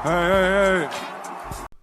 Hey.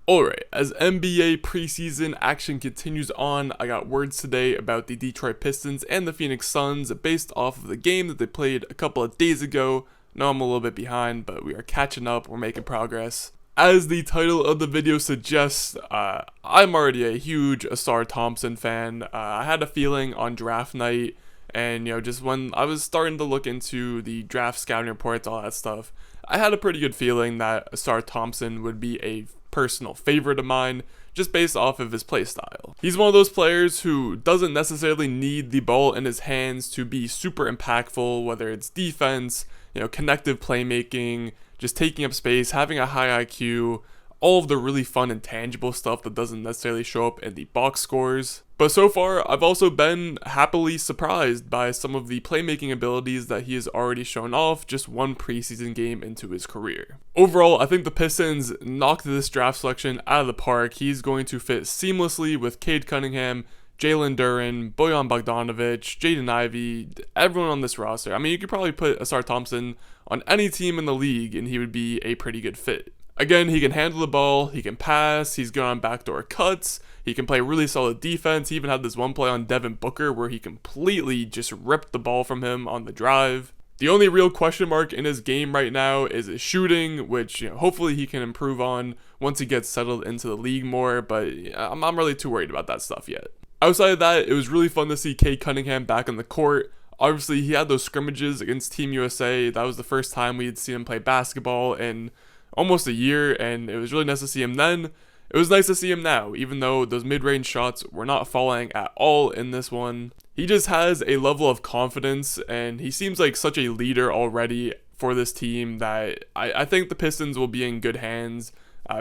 Alright, as NBA preseason action continues on, I got words today about the Detroit Pistons and the Phoenix Suns based off of the game that they played a couple of days ago. Know I'm a little bit behind, but we are catching up, we're making progress. As the title of the video suggests, I'm already a huge Ausar Thompson fan. I had a feeling on draft night, and just when I was starting to look into the draft scouting reports, all that stuff, I had a pretty good feeling that Ausar Thompson would be a personal favorite of mine, just based off of his play style. He's one of those players who doesn't necessarily need the ball in his hands to be super impactful, whether it's defense, connective playmaking, just taking up space, having a high IQ, all of the really fun and tangible stuff that doesn't necessarily show up in the box scores. But so far, I've also been happily surprised by some of the playmaking abilities that he has already shown off just one preseason game into his career. Overall, I think the Pistons knocked this draft selection out of the park. He's going to fit seamlessly with Cade Cunningham, Jalen Duren, Bojan Bogdanovic, Jaden Ivey, everyone on this roster. I mean, you could probably put Ausar Thompson on any team in the league and he would be a pretty good fit. Again, he can handle the ball, he can pass, he's good on backdoor cuts, he can play really solid defense. He even had this one play on Devin Booker where he completely just ripped the ball from him on the drive. The only real question mark in his game right now is his shooting, which hopefully he can improve on once he gets settled into the league more, but I'm not really too worried about that stuff yet. Outside of that, it was really fun to see Cade Cunningham back on the court. Obviously, he had those scrimmages against Team USA. That was the first time we had seen him play basketball in almost a year, and it was really nice to see him then. It was nice to see him now, even though those mid-range shots were not falling at all in this one. He just has a level of confidence, and he seems like such a leader already for this team that I think the Pistons will be in good hands.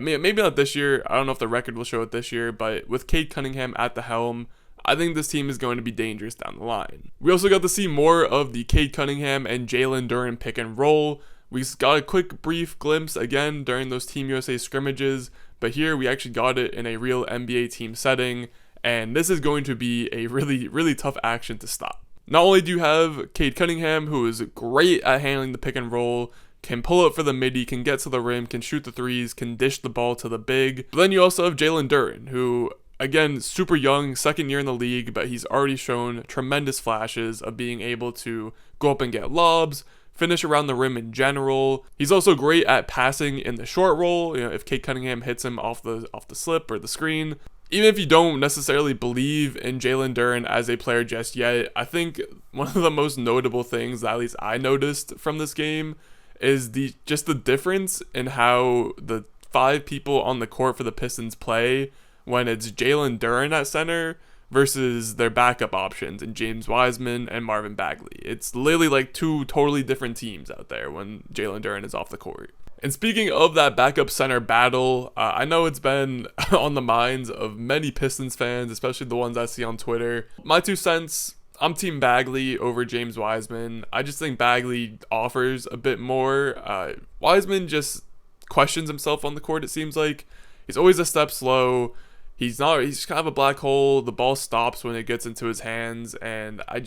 Maybe not this year. I don't know if the record will show it this year, but with Cade Cunningham at the helm, I think this team is going to be dangerous down the line. We also got to see more of the Cade Cunningham and Jalen Duren pick and roll. We got a quick brief glimpse again during those Team USA scrimmages, but here we actually got it in a real NBA team setting, and this is going to be a really, really tough action to stop. Not only do you have Cade Cunningham, who is great at handling the pick and roll, can pull up for the midi, can get to the rim, can shoot the threes, can dish the ball to the big, but then you also have Jalen Duren, who, again, super young, second year in the league, but he's already shown tremendous flashes of being able to go up and get lobs, finish around the rim in general. He's also great at passing in the short roll, if Cade Cunningham hits him off the slip or the screen. Even if you don't necessarily believe in Jalen Duren as a player just yet, I think one of the most notable things that at least I noticed from this game is just the difference in how the five people on the court for the Pistons play when it's Jalen Duren at center versus their backup options in James Wiseman and Marvin Bagley. It's literally like two totally different teams out there when Jalen Duren is off the court. And speaking of that backup center battle, I know it's been on the minds of many Pistons fans, especially the ones I see on Twitter. My 2 cents, I'm team Bagley over James Wiseman. I just think Bagley offers a bit more. Wiseman just questions himself on the court, it seems like. He's always a step slow. He's kind of a black hole. The ball stops when it gets into his hands, and I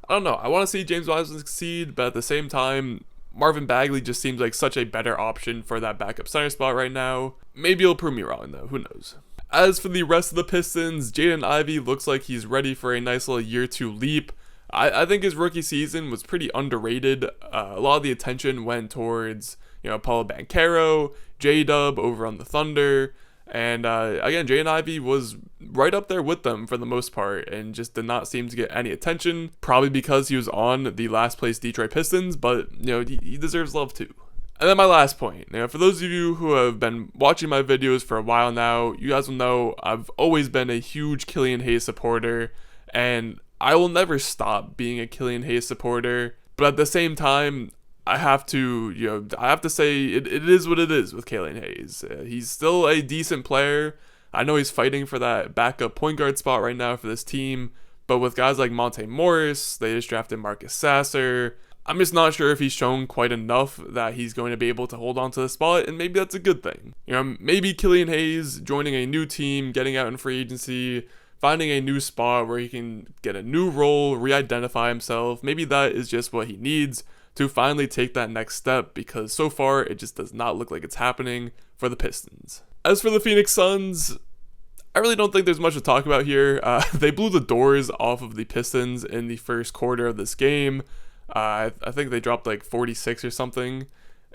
don't know. I want to see James Wiseman succeed, but at the same time, Marvin Bagley just seems like such a better option for that backup center spot right now. Maybe he'll prove me wrong, though. Who knows? As for the rest of the Pistons, Jaden Ivey looks like he's ready for a nice little year 2 leap. I think his rookie season was pretty underrated. A lot of the attention went towards, Paulo Banchero, J-Dub over on the Thunder. And again, Jaden Ivey was right up there with them for the most part and just did not seem to get any attention. Probably because he was on the last place Detroit Pistons, but he deserves love too. And then my last point, for those of you who have been watching my videos for a while now, you guys will know I've always been a huge Killian Hayes supporter, and I will never stop being a Killian Hayes supporter. But at the same time, I have to say it is what it is with Killian Hayes. He's still a decent player. I know he's fighting for that backup point guard spot right now for this team, but with guys like Monte Morris, they just drafted Marcus Sasser. I'm just not sure if he's shown quite enough that he's going to be able to hold on to the spot, and maybe that's a good thing. Maybe Killian Hayes joining a new team, getting out in free agency, finding a new spot where he can get a new role, re-identify himself. Maybe that is just what he needs. to finally take that next step, because so far it just does not look like it's happening for the Pistons. As for the Phoenix Suns, I really don't think there's much to talk about here. They blew the doors off of the Pistons in the first quarter of this game. I think they dropped like 46 or something,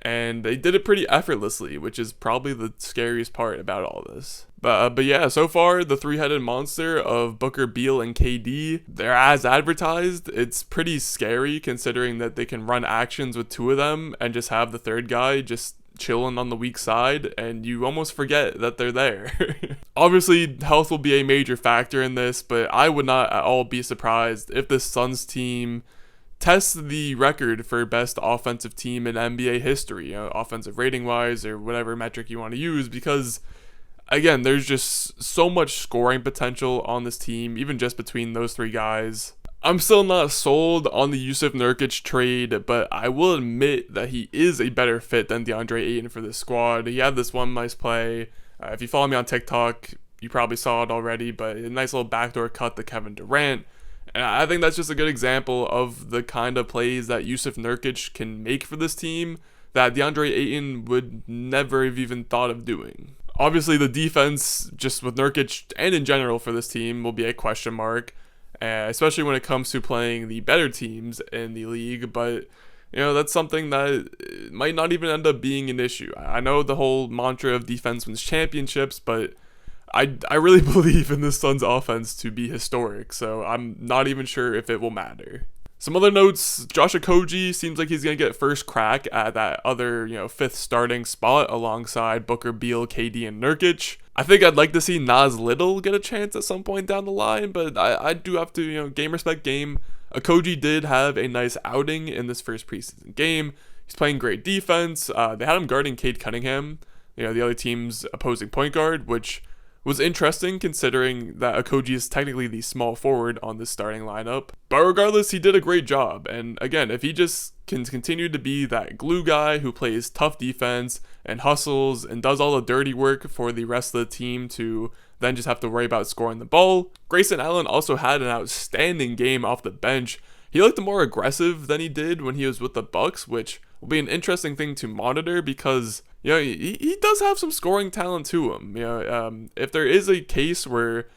and they did it pretty effortlessly, which is probably the scariest part about all this. But yeah, so far, the three-headed monster of Booker, Beal, and KD, they're as advertised. It's pretty scary considering that they can run actions with two of them and just have the third guy just chilling on the weak side, and you almost forget that they're there. Obviously, health will be a major factor in this, but I would not at all be surprised if the Suns team tests the record for best offensive team in NBA history, offensive rating wise or whatever metric you want to use, because again, there's just so much scoring potential on this team, even just between those three guys. I'm still not sold on the Jusuf Nurkic trade, but I will admit that he is a better fit than DeAndre Ayton for this squad. He had this one nice play. If you follow me on TikTok, you probably saw it already, but a nice little backdoor cut to Kevin Durant. And I think that's just a good example of the kind of plays that Jusuf Nurkic can make for this team that DeAndre Ayton would never have even thought of doing. Obviously, the defense, just with Nurkic and in general for this team, will be a question mark, especially when it comes to playing the better teams in the league. But that's something that might not even end up being an issue. I know the whole mantra of defense wins championships, but I really believe in this Suns offense to be historic, so I'm not even sure if it will matter. Some other notes: Josh Okogie seems like he's going to get first crack at that other, fifth starting spot alongside Booker, Beal, KD, and Nurkic. I think I'd like to see Nas Little get a chance at some point down the line, but I do have to, game respect game. Okogie did have a nice outing in this first preseason game. He's playing great defense. They had him guarding Cade Cunningham, the other team's opposing point guard, which was interesting considering that Okogie is technically the small forward on this starting lineup. But regardless, he did a great job. And again, if he just can continue to be that glue guy who plays tough defense and hustles and does all the dirty work for the rest of the team to then just have to worry about scoring the ball. Grayson Allen also had an outstanding game off the bench. He looked more aggressive than he did when he was with the Bucks, which will be an interesting thing to monitor because he does have some scoring talent to him. If there is a case where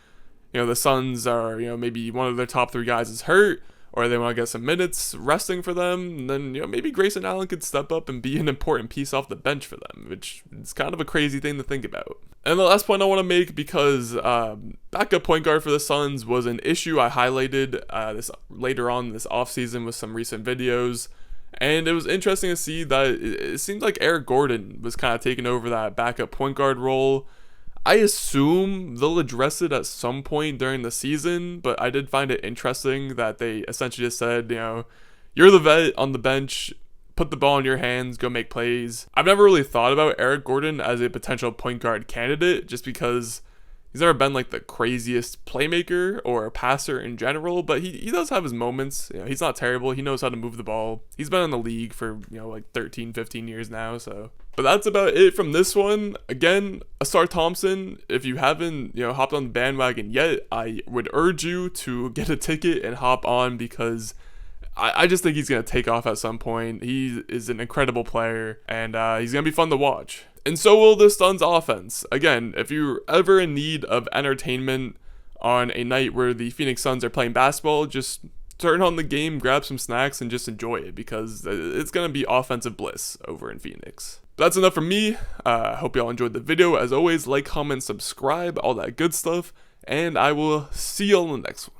the Suns are maybe one of their top three guys is hurt, or they want to get some minutes resting for them, then maybe Grayson Allen could step up and be an important piece off the bench for them, which is kind of a crazy thing to think about. And the last point I want to make, because backup point guard for the Suns was an issue I highlighted this later on this offseason with some recent videos. And it was interesting to see that it seemed like Eric Gordon was kind of taking over that backup point guard role. I assume they'll address it at some point during the season, but I did find it interesting that they essentially just said, you're the vet on the bench, put the ball in your hands, go make plays. I've never really thought about Eric Gordon as a potential point guard candidate just because he's never been like the craziest playmaker or passer in general, but he does have his moments. He's not terrible. He knows how to move the ball. He's been in the league for, like 13, 15 years now, so. But that's about it from this one. Again, Ausar Thompson, if you haven't, hopped on the bandwagon yet, I would urge you to get a ticket and hop on because I just think he's going to take off at some point. He is an incredible player, and he's going to be fun to watch. And so will the Suns offense. Again, if you're ever in need of entertainment on a night where the Phoenix Suns are playing basketball, just turn on the game, grab some snacks, and just enjoy it because it's going to be offensive bliss over in Phoenix. But that's enough from me. Hope y'all enjoyed the video. As always, like, comment, subscribe, all that good stuff. And I will see y'all in the next one.